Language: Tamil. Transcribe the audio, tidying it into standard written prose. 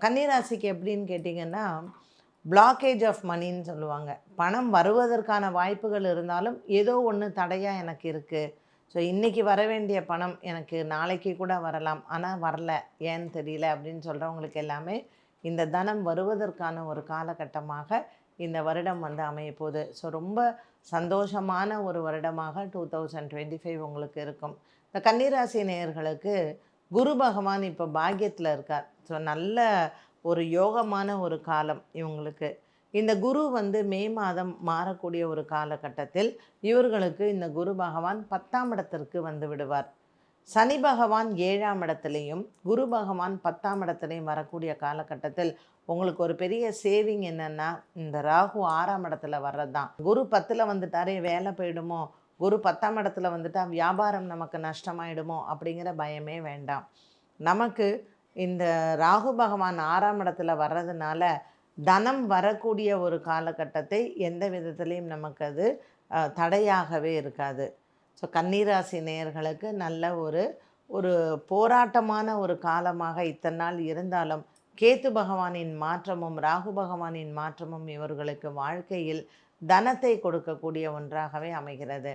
கன்னிராசிக்கு எப்படின்னு கேட்டிங்கன்னா, பிளாக்கேஜ் ஆஃப் மணின்னு சொல்லுவாங்க. பணம் வருவதற்கான வாய்ப்புகள் இருந்தாலும், ஏதோ ஒண்ணு தடையா எனக்கு இருக்கு. ஸோ இன்னைக்கு வர வேண்டிய பணம் எனக்கு நாளைக்கு கூட வரலாம். ஆனா வரல. ஏன்னு தெரியல அப்படின்னு சொல்றவங்களுக்கு எல்லாமே, இந்த தனம் வருவதற்கான ஒரு காலகட்டமாக இந்த வருடம் வந்து அமையப்போகுது. ஸோ ரொம்ப சந்தோஷமான ஒரு வருடமாக 2025 உங்களுக்கு இருக்கும். இந்த கன்னிராசி நேயர்களுக்கு குரு பகவான் இப்போ பாக்கியத்தில் இருக்கார். ஸோ நல்ல ஒரு யோகமான ஒரு காலம் இவங்களுக்கு. இந்த குரு வந்து மே மாதம் மாறக்கூடிய ஒரு காலகட்டத்தில் இவர்களுக்கு இந்த குரு பகவான் 10ஆம் இடத்திற்கு வந்து விடுவார். சனி பகவான் 7ஆம் இடத்துலையும் குரு பகவான் 10ஆம் இடத்துலையும் வரக்கூடிய காலகட்டத்தில் உங்களுக்கு ஒரு பெரிய சேவிங் என்னென்னா, இந்த ராகு 6ஆம் இடத்துல வர்றது தான். குரு 10ல் வந்துட்டாரே வேலை போயிடுமோ, குரு 10ஆம் இடத்துல வந்துட்டால் வியாபாரம் நமக்கு நஷ்டமாயிடுமோ அப்படிங்கிற பயமே வேண்டாம். நமக்கு இந்த ராகு பகவான் 6ஆம் இடத்துல வர்றதுனால தனம் வரக்கூடிய ஒரு காலகட்டத்தை எந்த விதத்துலேயும் நமக்கு அது தடையாகவே இருக்காது. ஸோ கன்னிராசி நேயர்களுக்கு நல்ல ஒரு ஒரு போராட்டமான ஒரு காலமாக இத்தனை நாள் இருந்தாலும், கேத்து பகவானின் மாற்றமும் ராகு பகவானின் மாற்றமும் இவர்களுக்கு வாழ்க்கையில் தனத்தை கொடுக்கக்கூடிய ஒன்றாகவே அமைகிறது.